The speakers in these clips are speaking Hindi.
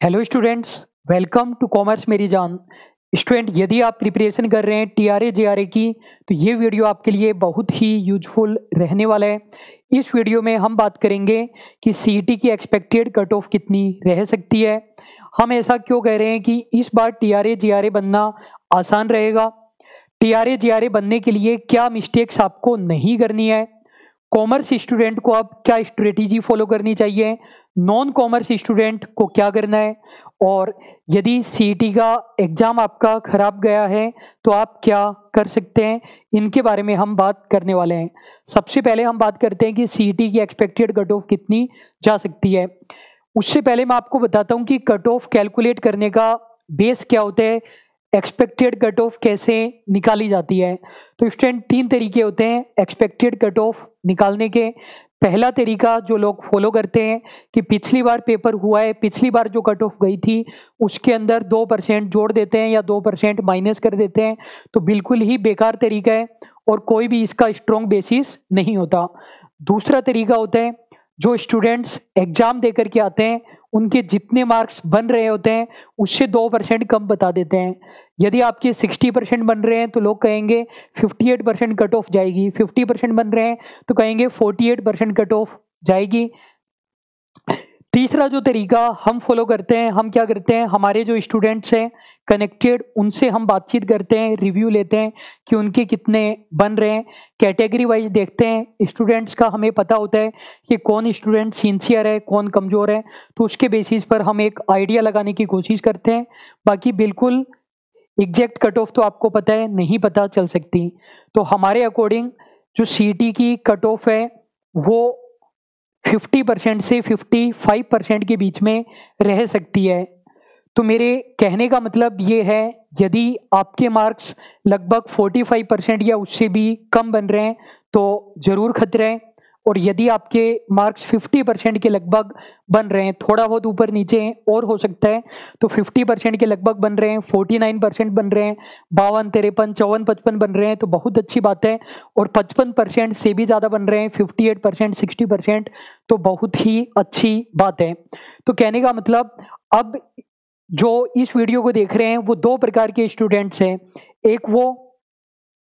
Hello students, welcome to commerce मेरी जान। स्टूडेंट, यदि आप प्रिपरेशन कर रहे हैं टीआरए जेआरए की, तो ये वीडियो आपके लिए बहुत ही यूजफुल रहने वाला है। इस वीडियो में हम बात करेंगे कि सीईटी की एक्सपेक्टेड कट ऑफ कितनी रह सकती है। हम ऐसा क्यों कह रहे हैं कि इस बार टीआरए जेआरए बनना आसान रहेगा। टीआरए जेआरए बनने के लिए क्या मिस्टेक्स आपको नहीं करनी है, कॉमर्स स्टूडेंट को अब क्या स्ट्रेटेजी फॉलो करनी चाहिए, नॉन कॉमर्स स्टूडेंट को क्या करना है, और यदि सीईटी का एग्जाम आपका खराब गया है तो आप क्या कर सकते हैं, इनके बारे में हम बात करने वाले हैं। सबसे पहले हम बात करते हैं कि सीईटी की एक्सपेक्टेड कट ऑफ कितनी जा सकती है। उससे पहले मैं आपको बताता हूं कि कट ऑफ कैलकुलेट करने का बेस क्या होता है, एक्सपेक्टेड कट ऑफ कैसे निकाली जाती है। तो स्टूडेंट, तीन तरीके होते हैं एक्सपेक्टेड कट ऑफ निकालने के। पहला तरीका जो लोग फॉलो करते हैं कि पिछली बार पेपर हुआ है, पिछली बार जो कट ऑफ गई थी उसके अंदर 2% जोड़ देते हैं या 2% माइनस कर देते हैं, तो बिल्कुल ही बेकार तरीका है और कोई भी इसका स्ट्रॉन्ग बेसिस नहीं होता। दूसरा तरीका होता है जो स्टूडेंट्स एग्जाम देकर के आते हैं उनके जितने मार्क्स बन रहे होते हैं उससे 2% कम बता देते हैं। यदि आपके 60% बन रहे हैं तो लोग कहेंगे 58% कट ऑफ जाएगी, 50% बन रहे हैं तो कहेंगे 48% कट ऑफ जाएगी। तीसरा जो तरीका हम फॉलो करते हैं, हम क्या करते हैं, हमारे जो स्टूडेंट्स हैं कनेक्टेड उनसे हम बातचीत करते हैं, रिव्यू लेते हैं कि उनके कितने बन रहे हैं, कैटेगरी वाइज देखते हैं स्टूडेंट्स का। हमें पता होता है कि कौन स्टूडेंट सिंसियर है, कौन कमज़ोर है, तो उसके बेसिस पर हम एक आइडिया लगाने की कोशिश करते हैं। बाकी बिल्कुल एग्जैक्ट कट ऑफ तो आपको पता है नहीं पता चल सकती। तो हमारे अकॉर्डिंग जो सीईटी की कट ऑफ है वो 50% से 55% के बीच में रह सकती है। तो मेरे कहने का मतलब ये है, यदि आपके मार्क्स लगभग 45% या उससे भी कम बन रहे हैं तो ज़रूर खतरा है, और यदि आपके मार्क्स 50% के लगभग बन रहे हैं, थोड़ा बहुत ऊपर नीचे और हो सकता है, तो 50% के लगभग बन रहे हैं, 49% बन रहे हैं, 52, 53, 54, 55 बन रहे हैं तो बहुत अच्छी बात है, और 55% से भी ज़्यादा बन रहे हैं, 58%, 60%, तो बहुत ही अच्छी बात है। तो कहने का मतलब, अब जो इस वीडियो को देख रहे हैं वो दो प्रकार के स्टूडेंट्स हैं। एक वो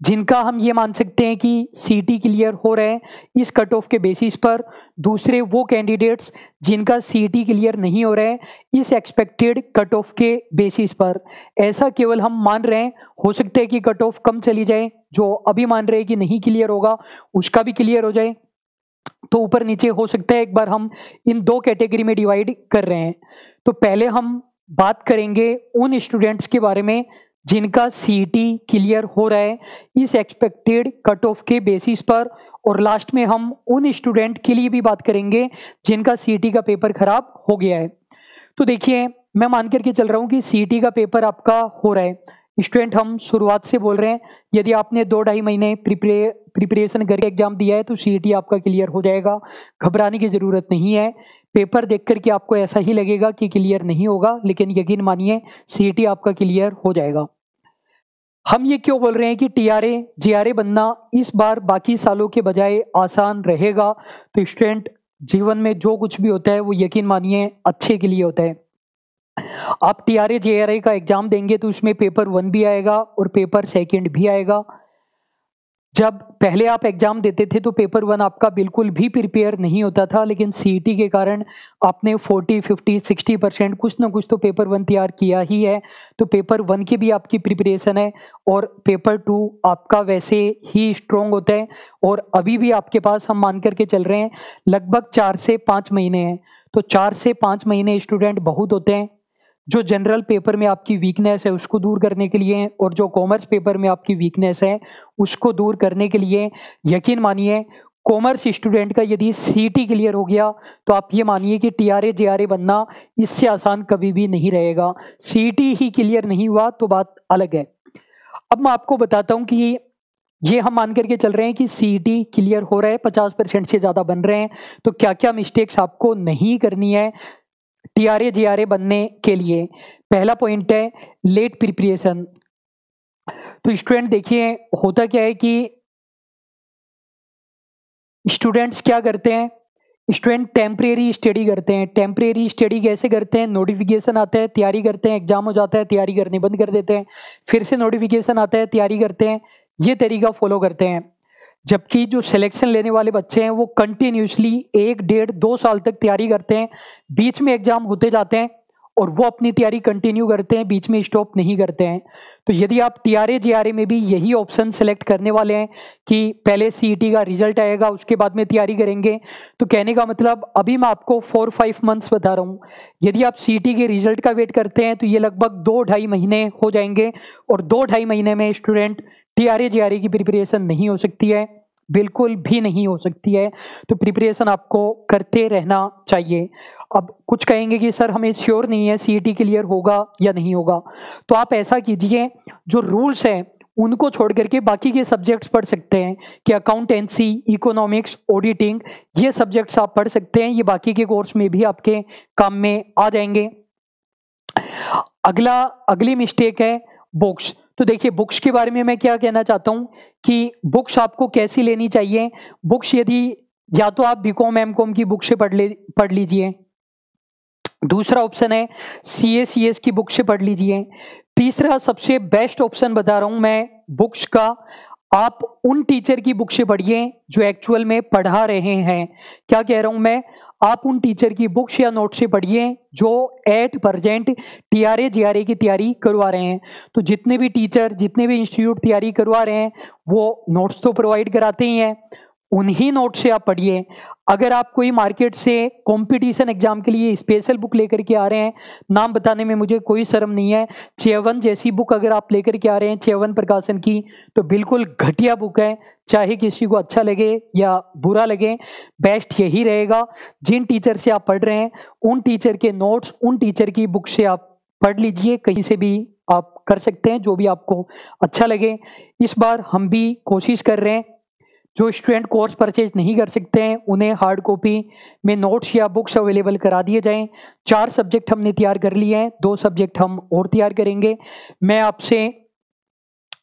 जिनका हम ये मान सकते हैं कि सीईटी क्लियर हो रहे हैं इस कट ऑफ के बेसिस पर, दूसरे वो कैंडिडेट्स जिनका सीईटी क्लियर नहीं हो रहा है इस एक्सपेक्टेड कट ऑफ के बेसिस पर। ऐसा केवल हम मान रहे हैं, हो सकता है कि कट ऑफ कम चली जाए, जो अभी मान रहे हैं कि नहीं क्लियर होगा उसका भी क्लियर हो जाए, तो ऊपर नीचे हो सकता है। एक बार हम इन दो कैटेगरी में डिवाइड कर रहे हैं। तो पहले हम बात करेंगे उन स्टूडेंट्स के बारे में जिनका सीईटी क्लियर हो रहा है इस एक्सपेक्टेड कट ऑफ के बेसिस पर, और लास्ट में हम उन स्टूडेंट के लिए भी बात करेंगे जिनका सीईटी का पेपर खराब हो गया है। तो देखिए, मैं मान करके चल रहा हूँ कि सीईटी का पेपर आपका हो रहा है स्टूडेंट, हम शुरुआत से बोल रहे हैं यदि आपने 2-2.5 महीने प्रिपरेशन करके एग्जाम दिया है तो सीईटी आपका क्लियर हो जाएगा, घबराने की ज़रूरत नहीं है। पेपर देख करके आपको ऐसा ही लगेगा कि क्लियर नहीं होगा, लेकिन यकीन मानिए सीईटी आपका क्लियर हो जाएगा। हम ये क्यों बोल रहे हैं कि टीआरए जेआरए बनना इस बार बाकी सालों के बजाय आसान रहेगा, तो स्टूडेंट जीवन में जो कुछ भी होता है वो यकीन मानिए अच्छे के लिए होता है। आप टीआरए जेआरए का एग्जाम देंगे तो उसमें पेपर 1 भी आएगा और पेपर 2 भी आएगा। जब पहले आप एग्जाम देते थे तो पेपर 1 आपका बिल्कुल भी प्रिपेयर नहीं होता था, लेकिन सीईटी के कारण आपने 40, 50, 60% कुछ ना कुछ तो पेपर 1 तैयार किया ही है। तो पेपर 1 की भी आपकी प्रिपरेशन है, और पेपर 2 आपका वैसे ही स्ट्रॉन्ग होता है। और अभी भी आपके पास हम मान करके चल रहे हैं लगभग 4 से 5 महीने हैं, तो 4 से 5 महीने स्टूडेंट बहुत होते हैं। जो जनरल पेपर में आपकी वीकनेस है उसको दूर करने के लिए, और जो कॉमर्स पेपर में आपकी वीकनेस है उसको दूर करने के लिए, यकीन मानिए कॉमर्स स्टूडेंट का यदि सीईटी क्लियर हो गया तो आप ये मानिए कि टीआरए जेआरए बनना इससे आसान कभी भी नहीं रहेगा। सीईटी ही क्लियर नहीं हुआ तो बात अलग है। अब मैं आपको बताता हूँ कि ये हम मान करके चल रहे हैं कि सीईटी क्लियर हो रहा है, 50% से ज़्यादा बन रहे हैं, तो क्या क्या मिस्टेक्स आपको नहीं करनी है टीआरए जेआरए बनने के लिए। पहला पॉइंट है लेट प्रिपरेशन। तो स्टूडेंट देखिए, होता क्या है कि स्टूडेंट्स क्या करते हैं, स्टूडेंट टेम्परेरी स्टडी करते हैं। टेम्परेरी स्टडी कैसे करते हैं? नोटिफिकेशन आता है, तैयारी करते हैं, एग्जाम हो जाता है, तैयारी करनी बंद कर देते हैं, फिर से नोटिफिकेशन आता है, तैयारी करते हैं, ये तरीका फॉलो करते हैं। जबकि जो सिलेक्शन लेने वाले बच्चे हैं वो कंटिन्यूसली 1, 1.5, 2 साल तक तैयारी करते हैं, बीच में एग्जाम होते जाते हैं और वो अपनी तैयारी कंटिन्यू करते हैं, बीच में स्टॉप नहीं करते हैं। तो यदि आप टीआरए जीआरए में भी यही ऑप्शन सेलेक्ट करने वाले हैं कि पहले सीईटी का रिजल्ट आएगा उसके बाद में तैयारी करेंगे, तो कहने का मतलब अभी मैं आपको 4-5 मंथ्स बता रहा हूँ, यदि आप सीईटी के रिजल्ट का वेट करते हैं तो ये लगभग 2-2.5 महीने हो जाएंगे और 2-2.5 महीने में स्टूडेंट टीआरए जीआरए की प्रिपरेशन नहीं हो सकती है, बिल्कुल भी नहीं हो सकती है। तो प्रिपरेशन आपको करते रहना चाहिए। अब कुछ कहेंगे कि सर हमें श्योर नहीं है सीईटी क्लियर होगा या नहीं होगा, तो आप ऐसा कीजिए, जो रूल्स हैं उनको छोड़ करके बाकी के सब्जेक्ट्स पढ़ सकते हैं कि अकाउंटेंसी, इकोनॉमिक्स, ऑडिटिंग, ये सब्जेक्ट्स आप पढ़ सकते हैं, ये बाकी के कोर्स में भी आपके काम में आ जाएंगे। अगली मिस्टेक है बुक्स। तो देखिए बुक्स के बारे में मैं क्या कहना चाहता हूं कि बुक्स आपको कैसी लेनी चाहिए। बुक्स यदि या तो आप बीकॉम एमकॉम की बुक से पढ़ लीजिए, दूसरा ऑप्शन है सीएस की बुक से पढ़ लीजिए, तीसरा सबसे बेस्ट ऑप्शन बता रहा हूं मैं बुक्स का, आप उन टीचर की बुक से पढ़िए जो एक्चुअल में पढ़ा रहे हैं। क्या कह रहा हूं मैं? आप उन टीचर की बुक्स या नोट से पढ़िए जो एट प्रेजेंट टीआरए जीआरए की तैयारी करवा रहे हैं। तो जितने भी टीचर, जितने भी इंस्टीट्यूट तैयारी करवा रहे हैं वो नोट्स तो प्रोवाइड कराते ही हैं, उन्हीं नोट से आप पढ़िए। अगर आप कोई मार्केट से कंपटीशन एग्जाम के लिए स्पेशल बुक लेकर के आ रहे हैं, नाम बताने में मुझे कोई शर्म नहीं है, च्यवन जैसी बुक अगर आप लेकर के आ रहे हैं, च्यवन प्रकाशन की, तो बिल्कुल घटिया बुक है। चाहे किसी को अच्छा लगे या बुरा लगे, बेस्ट यही रहेगा, जिन टीचर से आप पढ़ रहे हैं उन टीचर के नोट्स, उन टीचर की बुक से आप पढ़ लीजिए, कहीं से भी आप कर सकते हैं जो भी आपको अच्छा लगे। इस बार हम भी कोशिश कर रहे हैं, जो स्टूडेंट कोर्स परचेज नहीं कर सकते हैं उन्हें हार्ड कॉपी में नोट्स या बुक्स अवेलेबल करा दिए जाएं। 4 सब्जेक्ट हमने तैयार कर लिए हैं, 2 सब्जेक्ट हम और तैयार करेंगे। मैं आपसे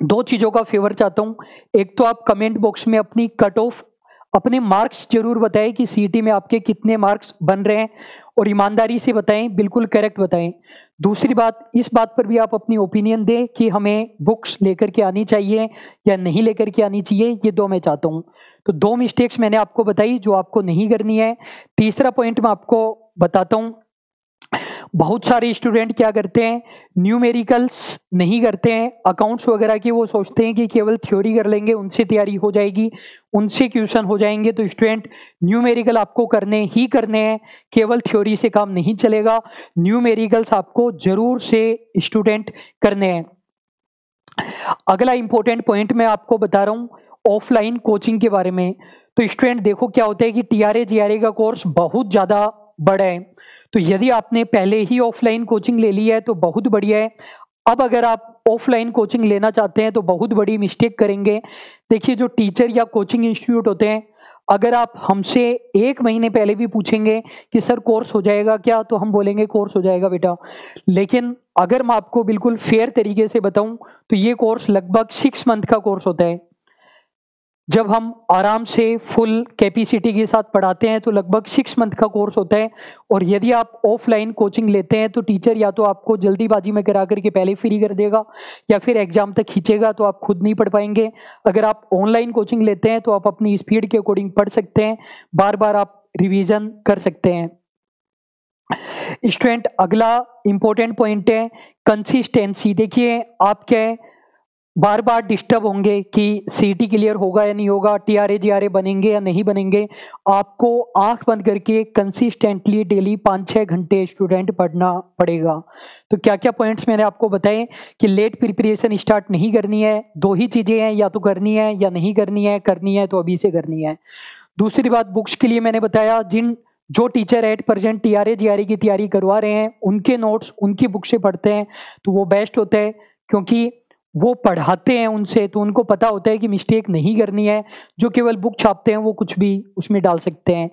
2 चीज़ों का फेवर चाहता हूं। एक तो आप कमेंट बॉक्स में अपनी कट ऑफ, अपने मार्क्स जरूर बताएं कि सीईटी में आपके कितने मार्क्स बन रहे हैं, और ईमानदारी से बताएं, बिल्कुल करेक्ट बताएं। दूसरी बात, इस बात पर भी आप अपनी ओपिनियन दें कि हमें बुक्स लेकर के आनी चाहिए या नहीं लेकर के आनी चाहिए, ये 2 मैं चाहता हूँ। तो 2 मिस्टेक्स मैंने आपको बताई जो आपको नहीं करनी है। तीसरा पॉइंट मैं आपको बताता हूँ, बहुत सारे स्टूडेंट क्या करते हैं, न्यूमेरिकल्स नहीं करते हैं, अकाउंट्स वगैरह की वो सोचते हैं कि केवल थ्योरी कर लेंगे उनसे तैयारी हो जाएगी, उनसे क्वेश्चन हो जाएंगे। तो स्टूडेंट न्यूमेरिकल आपको करने ही करने हैं, केवल थ्योरी से काम नहीं चलेगा, न्यूमेरिकल्स आपको जरूर से स्टूडेंट करने हैं। अगला इंपॉर्टेंट पॉइंट मैं आपको बता रहा हूँ ऑफलाइन कोचिंग के बारे में। तो स्टूडेंट देखो क्या होता है कि टीआरए जीआरए का कोर्स बहुत ज़्यादा बड़ा है, तो यदि आपने पहले ही ऑफलाइन कोचिंग ले ली है तो बहुत बढ़िया है। अब अगर आप ऑफलाइन कोचिंग लेना चाहते हैं तो बहुत बड़ी मिस्टेक करेंगे। देखिए जो टीचर या कोचिंग इंस्टीट्यूट होते हैं, अगर आप हमसे 1 महीने पहले भी पूछेंगे कि सर कोर्स हो जाएगा क्या, तो हम बोलेंगे कोर्स हो जाएगा बेटा। लेकिन अगर मैं आपको बिल्कुल फेयर तरीके से बताऊं तो ये कोर्स लगभग 6 मंथ का कोर्स होता है। जब हम आराम से फुल कैपेसिटी के साथ पढ़ाते हैं तो लगभग 6 मंथ का कोर्स होता है। और यदि आप ऑफलाइन कोचिंग लेते हैं तो टीचर या तो आपको जल्दीबाजी में करा करके पहले फ्री कर देगा या फिर एग्जाम तक खींचेगा, तो आप खुद नहीं पढ़ पाएंगे। अगर आप ऑनलाइन कोचिंग लेते हैं तो आप अपनी स्पीड के अकॉर्डिंग पढ़ सकते हैं, बार बार आप रिवीजन कर सकते हैं। स्टूडेंट अगला इंपॉर्टेंट पॉइंट है कंसिस्टेंसी। देखिए आप क्या बार बार डिस्टर्ब होंगे कि सीईटी क्लियर होगा या नहीं होगा, टीआरए जीआरए बनेंगे या नहीं बनेंगे। आपको आंख बंद करके कंसिस्टेंटली डेली 5-6 घंटे स्टूडेंट पढ़ना पड़ेगा। तो क्या क्या पॉइंट्स मैंने आपको बताए कि लेट प्रिपरेशन स्टार्ट नहीं करनी है, 2 ही चीज़ें हैं, या तो करनी है या नहीं करनी है तो अभी से करनी है। दूसरी बात, बुक्स के लिए मैंने बताया जो टीचर एट प्रेजेंट टीआरए जीआरए की तैयारी करवा रहे हैं उनके नोट्स, उनकी बुक से पढ़ते हैं तो वो बेस्ट होता है, क्योंकि वो पढ़ाते हैं उनसे, तो उनको पता होता है कि मिस्टेक नहीं करनी है। जो केवल बुक छापते हैं वो कुछ भी उसमें डाल सकते हैं।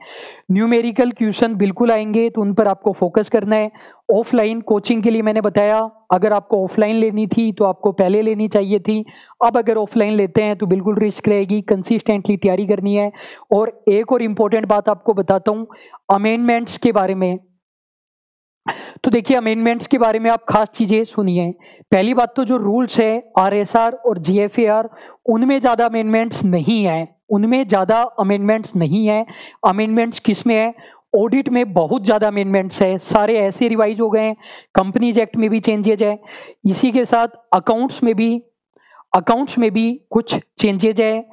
न्यूमेरिकल क्वेश्चन बिल्कुल आएंगे, तो उन पर आपको फोकस करना है। ऑफलाइन कोचिंग के लिए मैंने बताया, अगर आपको ऑफलाइन लेनी थी तो आपको पहले लेनी चाहिए थी। अब अगर ऑफलाइन लेते हैं तो बिल्कुल रिस्क रहेगी, कंसिस्टेंटली तैयारी करनी है। और एक और इम्पोर्टेंट बात आपको बताता हूँ अमेंडमेंट्स के बारे में। तो देखिए अमेंडमेंट्स के बारे में आप खास चीजें सुनिए। पहली बात तो जो रूल्स है आरएसआर और जीएफएआर, उनमें ज्यादा अमेंडमेंट्स नहीं है, उनमें ज्यादा अमेंडमेंट्स नहीं है। अमेंडमेंट्स किस में है? ऑडिट में बहुत ज्यादा अमेंडमेंट्स है, सारे ऐसे रिवाइज हो गए हैं। कंपनीज एक्ट में भी चेंजेज है, इसी के साथ अकाउंट्स में भी कुछ चेंजेज है,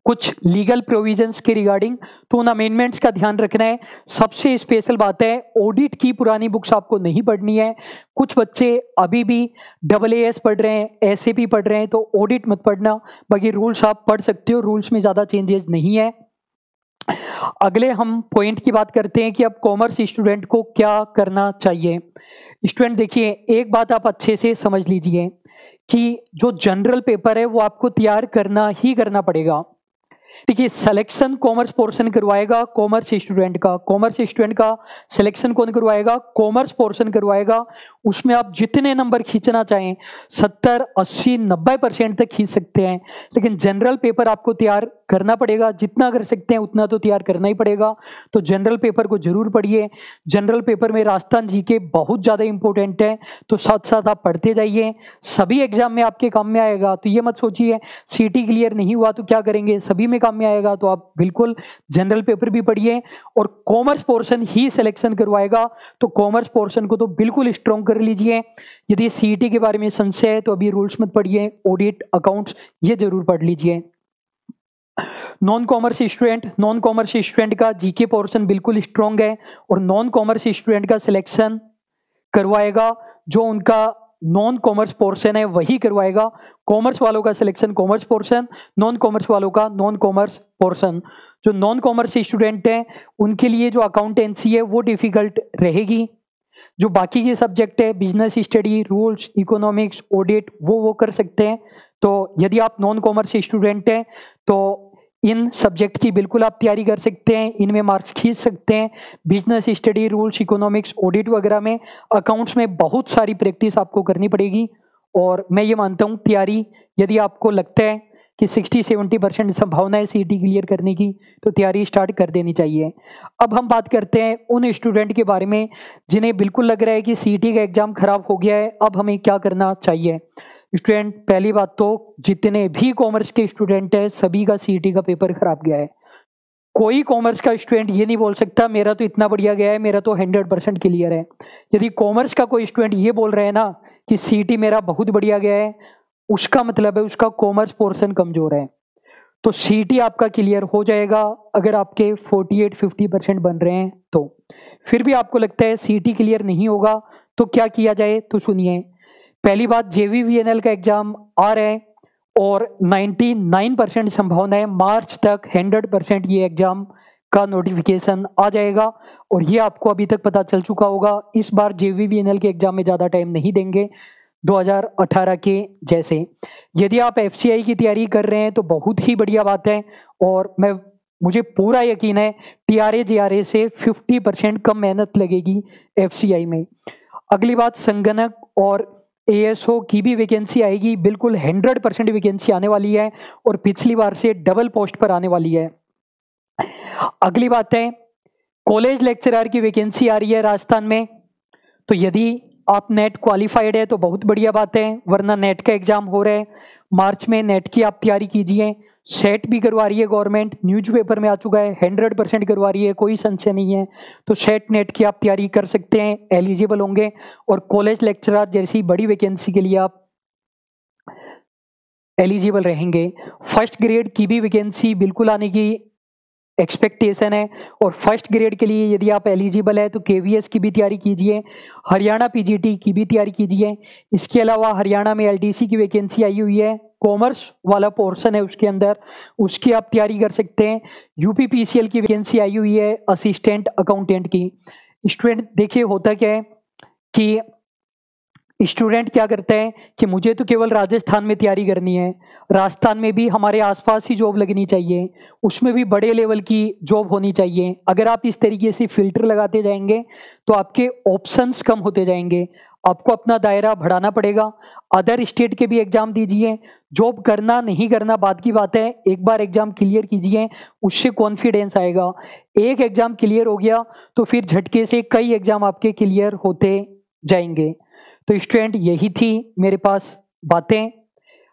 कुछ लीगल प्रोविजंस के रिगार्डिंग, तो उन अमेंडमेंट्स का ध्यान रखना है। सबसे स्पेशल बात है ऑडिट की पुरानी बुक्स आपको नहीं पढ़नी है। कुछ बच्चे अभी भी AAS पढ़ रहे हैं, SAP पढ़ रहे हैं, तो ऑडिट मत पढ़ना, बाकी रूल्स आप पढ़ सकते हो, रूल्स में ज़्यादा चेंजेस नहीं है। अगले हम पॉइंट की बात करते हैं कि अब कॉमर्स स्टूडेंट को क्या करना चाहिए। स्टूडेंट देखिए एक बात आप अच्छे से समझ लीजिए कि जो जनरल पेपर है वो आपको तैयार करना ही करना पड़ेगा। देखिए सिलेक्शन कॉमर्स पोर्शन करवाएगा कॉमर्स स्टूडेंट का सिलेक्शन कौन करवाएगा? कॉमर्स पोर्शन करवाएगा। उसमें आप जितने नंबर खींचना चाहें 70, 80, 90% तक खींच सकते हैं, लेकिन जनरल पेपर आपको तैयार करना पड़ेगा। जितना कर सकते हैं उतना तो तैयार करना ही पड़ेगा, तो जनरल पेपर को जरूर पढ़िए। जनरल पेपर में राजस्थान जीके बहुत ज़्यादा इंपॉर्टेंट है, तो साथ साथ आप पढ़ते जाइए, सभी एग्जाम में आपके काम में आएगा। तो ये मत सोचिए सीटी क्लियर नहीं हुआ तो क्या करेंगे, सभी में काम में आएगा। तो आप बिल्कुल जनरल पेपर भी पढ़िए, और कॉमर्स पोर्शन ही सिलेक्शन करवाएगा, तो कॉमर्स पोर्शन को तो बिल्कुल स्ट्रॉन्ग कर लीजिए। यदि सीईटी के बारे में संशय है तो अभी रूल्स मत पढ़िए, ऑडिट अकाउंट्स ये जरूर पढ़ लीजिए। नॉन कॉमर्स स्टूडेंट का जीके पोर्शन बिल्कुल स्ट्रॉन्ग है, और नॉन कॉमर्स स्टूडेंट का सिलेक्शन करवाएगा जो उनका नॉन कॉमर्स पोर्शन है वही करवाएगा। कॉमर्स वालों का selection commerce portion, non commerce वालों का नॉन कॉमर्स पोर्शन। जो नॉन कॉमर्स स्टूडेंट हैं उनके लिए जो अकाउंटेंसी है वो डिफिकल्ट रहेगी। जो बाकी के सब्जेक्ट है business study, rules, economics, audit वो कर सकते हैं। तो यदि आप नॉन कॉमर्स स्टूडेंट हैं तो इन सब्जेक्ट की बिल्कुल आप तैयारी कर सकते हैं, इनमें मार्क्स खींच सकते हैं। Business study, rules, economics, audit वगैरह में, अकाउंट्स में बहुत सारी प्रैक्टिस आपको करनी पड़ेगी। और मैं ये मानता हूँ तैयारी, यदि आपको लगता है कि 60-70% संभावना है सीईटी क्लियर करने की, तो तैयारी स्टार्ट कर देनी चाहिए। अब हम बात करते हैं उन स्टूडेंट के बारे में जिन्हें बिल्कुल लग रहा है कि सीईटी का एग्जाम खराब हो गया है, अब हमें क्या करना चाहिए। स्टूडेंट पहली बात तो जितने भी कॉमर्स के स्टूडेंट हैं सभी का सीईटी का पेपर खराब गया है। कोई कॉमर्स का स्टूडेंट ये नहीं बोल सकता मेरा तो इतना बढ़िया गया है, मेरा तो 100% क्लियर है। यदि कॉमर्स का कोई स्टूडेंट ये बोल रहे हैं ना कि सीईटी मेरा बहुत बढ़िया गया है, उसका मतलब है उसका कॉमर्स पोर्शन कमजोर है। तो सीईटी आपका क्लियर हो जाएगा अगर आपके 48-50% बन रहे हैं तो। फिर भी आपको लगता है सीईटी क्लियर नहीं होगा तो क्या किया जाए, तो सुनिए। पहली बात, JVVNL का एग्जाम आ रहा है और 99% संभावना है मार्च तक 100% ये एग्जाम का नोटिफिकेशन आ जाएगा। और ये आपको अभी तक पता चल चुका होगा, इस बार JVVNL के एग्जाम में ज़्यादा टाइम नहीं देंगे 2018 के जैसे। यदि आप FCI की तैयारी कर रहे हैं तो बहुत ही बढ़िया बात है, और मुझे पूरा यकीन है TRA JRA से 50% कम मेहनत लगेगी FCI में। अगली बात, संगणक और ASO की भी वैकेंसी आएगी, बिल्कुल 100% वैकेंसी आने वाली है, और पिछली बार से डबल पोस्ट पर आने वाली है। अगली बात है कॉलेज लेक्चरर की वैकेंसी आ रही है राजस्थान में। तो यदि आप नेट क्वालिफाइड है तो बहुत बढ़िया बात है, वरना नेट का एग्जाम हो रहा है मार्च में, नेट की आप तैयारी कीजिए। सेट भी करवा रही है गवर्नमेंट, न्यूज़पेपर में आ चुका है, 100% करवा रही है, कोई संशय नहीं है। तो सेट नेट की आप तैयारी कर सकते हैं, एलिजिबल होंगे। और कॉलेज लेक्चरर जैसी बड़ी वैकेंसी के लिए आप एलिजिबल रहेंगे। फर्स्ट ग्रेड की भी वैकेंसी बिल्कुल आने की एक्सपेक्टेशन है, और फर्स्ट ग्रेड के लिए यदि आप एलिजिबल है तो KVS की भी तैयारी कीजिए, हरियाणा PGT की भी तैयारी कीजिए। इसके अलावा हरियाणा में LDC की वैकेंसी आई हुई है, कॉमर्स वाला पोर्शन है उसके अंदर, उसकी आप तैयारी कर सकते हैं। UP PCL की वैकेंसी आई हुई है असिस्टेंट अकाउंटेंट की। स्टूडेंट देखिए होता क्या है कि स्टूडेंट क्या करते हैं कि मुझे तो केवल राजस्थान में तैयारी करनी है, राजस्थान में भी हमारे आसपास ही जॉब लगनी चाहिए, उसमें भी बड़े लेवल की जॉब होनी चाहिए। अगर आप इस तरीके से फिल्टर लगाते जाएंगे तो आपके ऑप्शंस कम होते जाएंगे, आपको अपना दायरा बढ़ाना पड़ेगा। अदर स्टेट के भी एग्जाम दीजिए, जॉब करना नहीं करना बात की बात है, एक बार एग्जाम क्लियर कीजिए, उससे कॉन्फिडेंस आएगा। एक एग्जाम क्लियर हो गया तो फिर झटके से कई एग्जाम आपके क्लियर होते जाएंगे। तो स्टूडेंट यही थी मेरे पास बातें।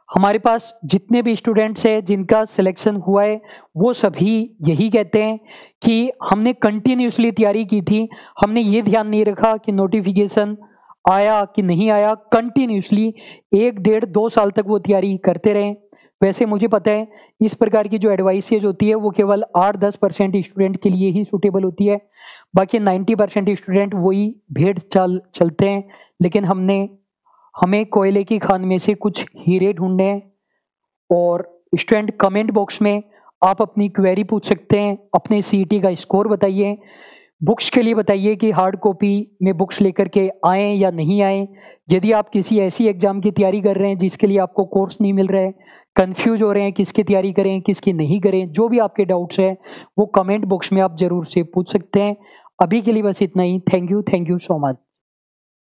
हमारे पास जितने भी स्टूडेंट्स हैं जिनका सिलेक्शन हुआ है वो सभी यही कहते हैं कि हमने कंटिन्यूसली तैयारी की थी, हमने ये ध्यान नहीं रखा कि नोटिफिकेशन आया कि नहीं आया, कंटिन्यूसली 1 डेढ़ 2 साल तक वो तैयारी करते रहे। वैसे मुझे पता है इस प्रकार की जो एडवाइसेज होती है वो केवल 8-10% स्टूडेंट के लिए ही सूटेबल होती है, बाकी 90% स्टूडेंट वही भेड़ चाल चलते हैं। लेकिन हमें कोयले की खान में से कुछ हीरे ढूंढने हैं। और स्टूडेंट कमेंट बॉक्स में आप अपनी क्वेरी पूछ सकते हैं, अपने सीईटी का स्कोर बताइए, बुक्स के लिए बताइए कि हार्ड कॉपी में बुक्स लेकर के आएँ या नहीं आएँ। यदि आप किसी ऐसी एग्जाम की तैयारी कर रहे हैं जिसके लिए आपको कोर्स नहीं मिल रहा है, कंफ्यूज हो रहे हैं किसकी तैयारी करें किसकी नहीं करें, जो भी आपके डाउट्स हैं वो कमेंट बॉक्स में आप ज़रूर से पूछ सकते हैं। अभी के लिए बस इतना ही। Thank you so much.